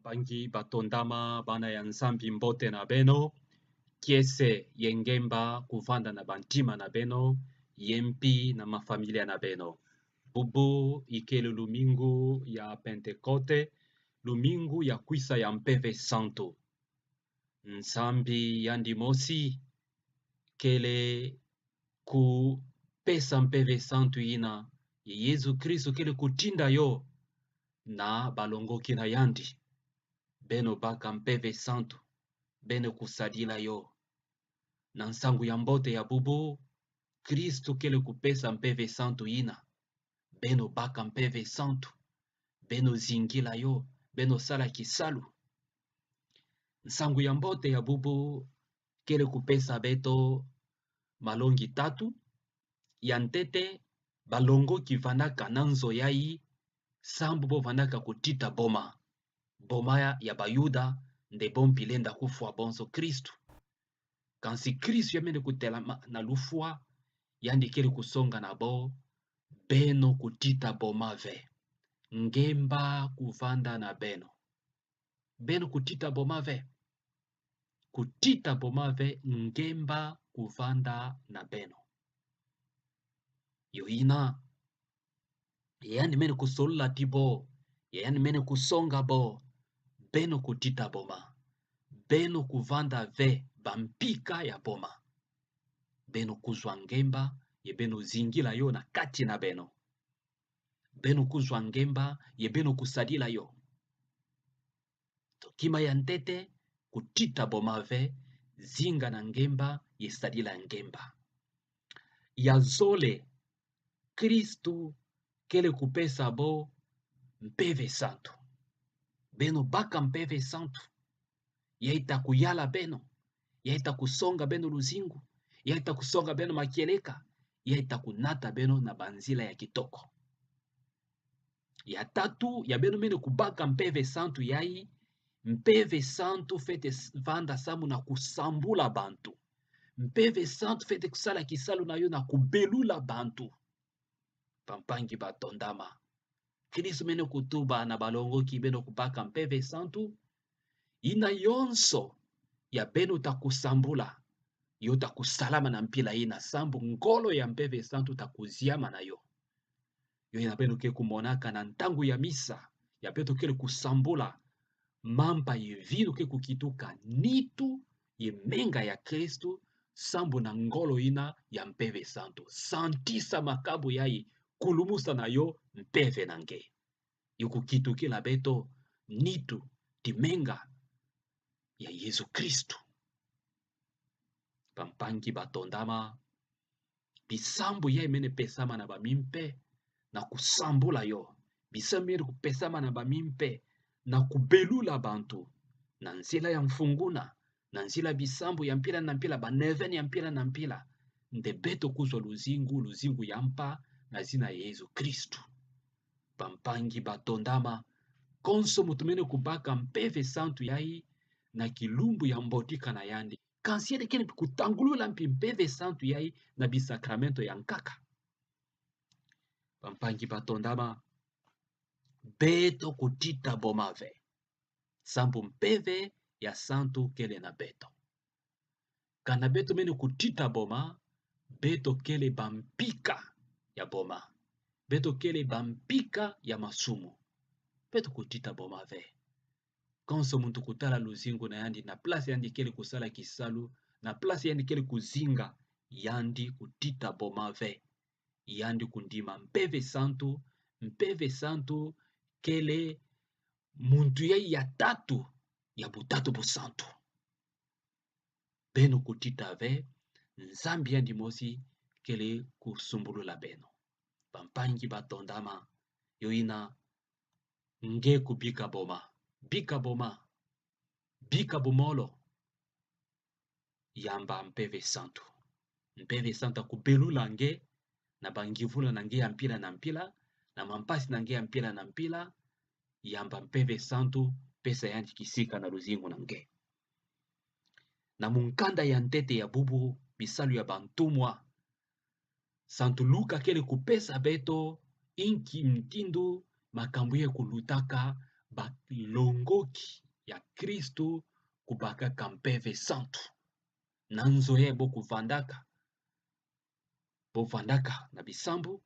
Bampangi batondama bana ya nzambi mbote na beno kiese yengemba kuvanda na bantima na beno yempi na mafamilia na beno bubu ikele lumingu ya pentekote lumingu ya kwisa ya mpeve santo nzambi yandi mosi kele ku pesa mpeve santo ina ye Yesu Kristo kele kutinda yo na balongoki na yandi beno baka mpeve santo beno kusadila yo na nsangu ya mbote ya bubu Kristo kele kupesa mpeve santo ina beno baka mpeve santo beno zingila yo beno sala kisalu nsangu ya mbote ya bubu kele kupesa beto malongi tatu ya ntete balongoki vandaka na nzo yai sambu bo vandaka kutita boma ya bayuda nde bompilenda kufua bonso Kristu kansi Kristu yamene kutela na lufua yandi kele kusonga na bo beno kutita boma ve ngemba kuvanda na beno kutita boma ve ngemba kuvanda na beno yoina yani mene kusolola tibo yani mene kusonga bo beno kutita boma beno kuvanda ve bampika ya boma beno kuzwa ngemba ye beno zingila yo na kati na beno kuzwa ngemba ye beno kusadila yo tokima ya ntete kutita boma ve zinga na ngemba ye sadila ngemba ya zole Kristu kele kupesa bo mpeve santo beno baka mpeve santo yaita kuyala beno yaita kusonga beno luzingu yaita kusonga beno makieleka yaita kunata beno na banzila ya kitoko ya tatu ya beno mene kubaka mpeve santo yai mpeve santo fete vanda samu na kusambula bantu mpeve santo fete kusala kisalu na yo na kubelula bantu pampangi batondama Kristo mene kutuba na balongoki beno kubaka mpeve santo ina yonso ya beno takusambula yo takusalama na mpila ina sambu ngolo ya mpeve santo takuziama na yo ina beno ke kumonaka na ntangu ya misa ya beto kele kusambula mampa ye vino ke kukituka nitu ye menga ya Kristu sambu na ngolo ina ya mpeve santo santisa makabu yai kulumusa na yo mpeve nange yukukitukila beto nitu timenga ya Yesu Kristu pampangi batondama bisambu yai mene pesama na bamimpe na kusambula yo bisambu yai kupesama na bamimpe na kubelula bantu na nzela ya mfunguna na nzela bisambu ya mpila na mpila baneveni ya mpila na mpila nde beto kuzwa luzingu ya mpa na zina ya Yesu Kristu pampangi batondama konso mutumene kubaka mpeve santu yai na kilumbu ya mbotika na yandi kansiede kene kutangulula mpi mpeve santu yai na bisakramento ya nkaka pampangi batondama beto kutita bomave sambu mpeve ya santu kele na beto kana beto mene kutita boma beto kele bampika ya boma beto kele bampika ya masumu beto kutita boma ve konso muntu kutala luzingu na yandi na place yandi kele kusala kisalu na place yandi kele kuzinga yandi kutita boma ve yandi kundima mpeve santu kele muntu ya tatu ya butatu busantu beno kutita ve nzambi yandi mosi kele kusumbulula beno pampangi batondama yoina nge kubika boma bika bomolo yamba mpeve santu akubelula nge na bangivula na nge ya mpila na mpila na mampasi na nge ya mpila na mpila yamba mpeve santu pesa yandi kisika na luzingu na nge na munkanda ya ntete ya bubu bisalu ya bantumwa santu luka kele kupesa beto inki mtindu makambo ye kulutaka balongoki ya Kristu kubakaka mpeve santu nanzo ye bovandaka na bisambu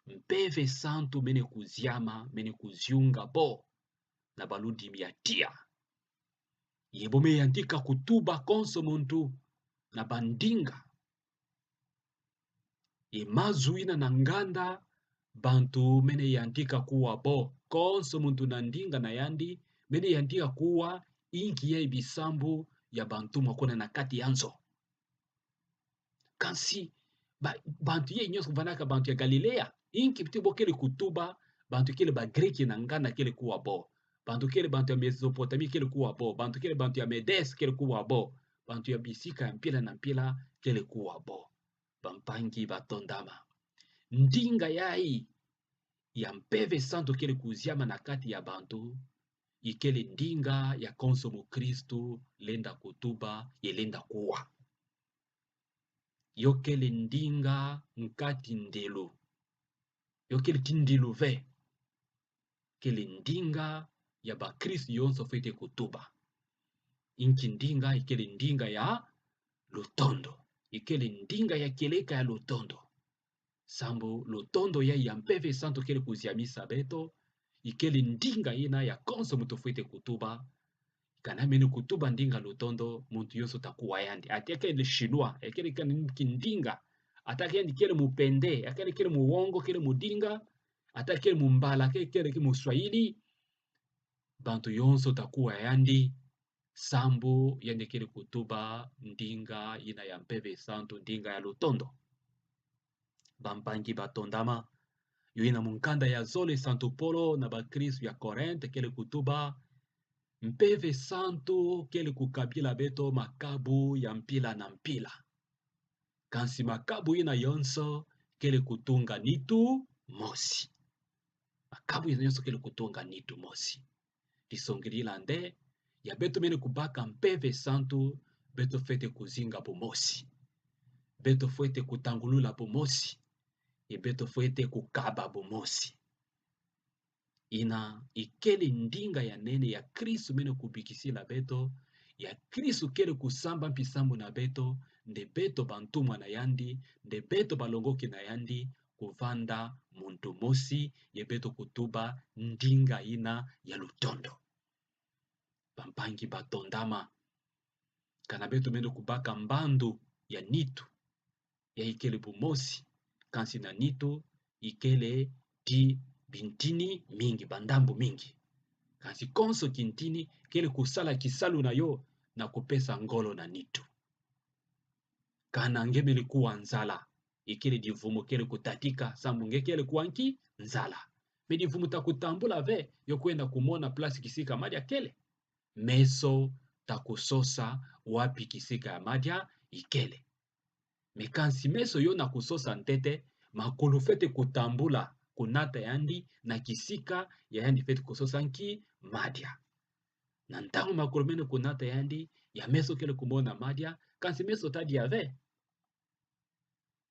mpeve santu mene kuziama mene kuziunga bo na baludimi ya tia yebome yandika kutuba konso muntu na bandinga mazuina na nganda bantu mene yandika kuwa bo konso muntu na ndinga na yandi mene yandika kuwa inki ya ibisambu ya bantu mwakona na kati yanzo kansi bantu ye nyonso vanaka bantu ya Galilea inki biti bokele kutuba bantu kele ba Greki na nganda kele kuwa bo bantu kele bantu ya Mesopotamie kele kuwa bo bantu kele bantu ya Medes kele kuwa bo bantu ya bisika ya mpila na mpila kele kuwa bo bampangi batondama ndinga yai ya mpeve santo kele kuziama na kati ya bantu ikele ndinga ya konso mu Kristu lenda kutuba yelenda kuwa yokele ndinga nkati ndelu yokele tindilu ve kele ndinga ya ba Kristu yonso fete kutuba inki ndinga ikele ndinga ya lutondo ikele ndinga ya keleka ya lutondo sambu lutondo ya mpeve santo kele kuziamisa beto ikele ndinga ina ya konso mutu fete kutuba kana mene kutuba ndinga lutondo muntu yonso takuwa yandi ateke le chinois ekele kindinga atake ndi kele mupende akele kele muwongo kele mudinga atake mumbala kele muswahili bantu yonso takuwa yandi sambu yande kele kutuba ndinga ina ya mpeve santo ndinga ya lutondo bampangi batondama yoina munkanda ya zole Santo Polo na bakristu ya Korinte kele kutuba mpeve santo kele kukabila beto makabu ya mpila na mpila kansi makabu ina yonso kele kutunga nitu mosi makabu ina yonso kele kutunga nitu mosi disongilila nde ya beto mene kubaka mpeve santo beto fete kuzinga bumosi beto fete kutangulula bumosi beto fete kukaba bumosi ina ikele ndinga ya nene ya Kristu mene kubikisila beto ya Kristu kele kusamba mpisambu na beto nde beto bantumwa na yandi nde beto balongoki na yandi kuvanda muntu mosi ye beto kutuba ndinga ina ya lutondo bampangi batondama kana beto mene kubaka mbandu ya nitu ya ikele bumosi kansi na nitu ikele ti bintini mingi bandambu mingi kansi konso kintini kele kusala kisalu na yo na kupesa ngolo na nitu kana ngemele kuwa nzala ikele divumu kele kutatika sambu ngekele kuwanki nzala me divumu takutambula ve yokwenda kumona plasi kisika madia kele meso takusosa wapi kisika ya madia ikele mekansi meso yo na kusosa ntete makulu fete kutambula kunata yandi na kisika ya yandi fete kusosa nki madia na ntango makulu mene kunata yandi ya meso kele kumona madia kansi meso tadi yave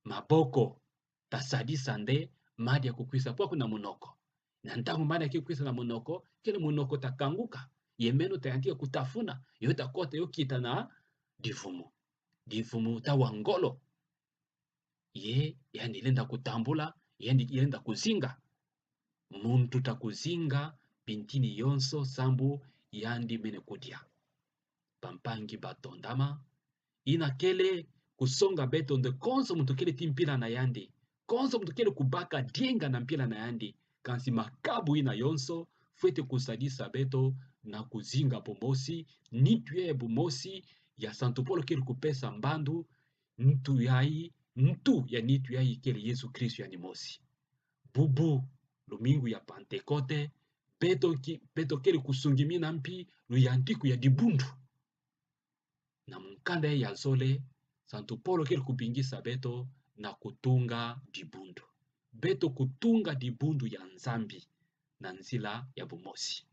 maboko tasadisa nde madia kukwisa pwaku na munoko na ntango madia kikwisa na munoko kele munoko takanguka yemeno tayankia kutafuna yo takota yo kita na divumu tawangolo ye yani ilenda kutambula yani ilenda kuzinga muntu takuzinga bintini yonso sambu yandi mene kudia pampangi batondama ina kele kusonga beto nde konso muntu kele timpila na yandi konso muntu kele kubaka dienga na mpila na yandi kansi makabu ina yonso fwete kusadisa beto na kuzinga bumosi nitu ye bumosi ya Santo Polo kele kupesa mbandu ntu ya nitu yai kele Yesu Kristu yani mosi bubu lumingu ya Pantekote beto kele kusungimina mpi luyandiku ya dibundu na mkanda ya zole Santo Polo kele kupingisa beto na kutunga dibundu beto kutunga dibundu ya nzambi na nzila ya bumosi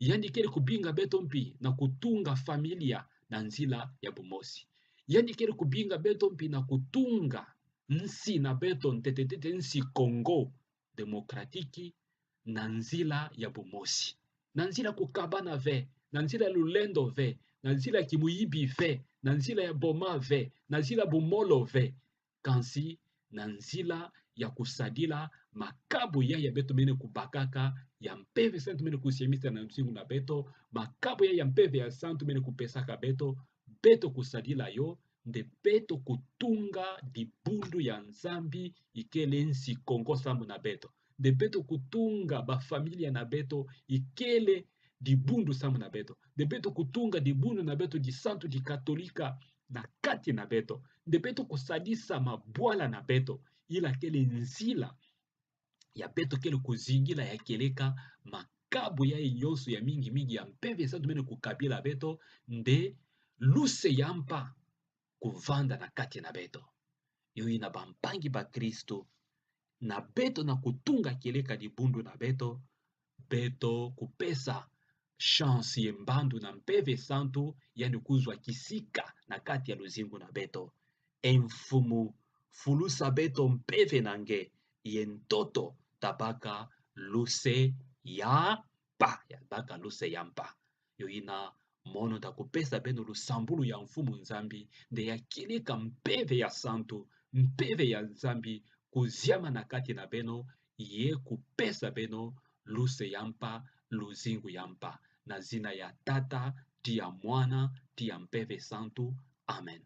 yandi kele kubinga beto mpi na kutunga familia na nzila ya bumosi yandi kele kubinga beto mpi na kutunga nsi na beto ntetetete nsi Kongo demokratiki na nzila ya bumosi na nzela kukabana ve, na nzela lulendo ve, na nzela kimuyibi ve, na nzela ya boma ve, na nzela bumolo ve, kansi na nzela ya kusadila makabu ya beto mene kubakaka ya mpeve santu mene kusiemisa na msingu na beto, makabu ya mpeve ya santu mene kupesaka beto, beto kusadila yo, nde beto kutunga dibundu ya nzambi ikele nsi kongo sambu na beto, nde beto kutunga ba familia na beto ikele dibundu sambu na beto, nde beto kutunga dibundu na beto di santu di katolika na kati na beto, nde beto kusadisa mabwala na beto ila kele nzila ya beto kele kuzingila ya keleka makabu ya nyonso ya mingi mingi ya mpeve santu mene kukabila beto, nde luse yampa kuvanda na kati na beto yo ina bampangi ba Kristo na beto na kutunga keleka dibundu na beto, beto kupesa chance ye mbandu na mpeve santu yani kuzwa kisika na kati ya luzingu na beto, emfumu fulusa beto mpeve nange ye ntoto tabaka luse ya mpa ya baka luse ya mpa yo ina mono da kupesa beno lusambulu ya mfumu nzambi nde ya kilika mpeve ya santu mpeve ya nzambi kuziama na kati na beno ye kupesa beno luse ya mpa luzingu ya mpa na zina ya tata ti ya mwana ti ya mpeve santu amen.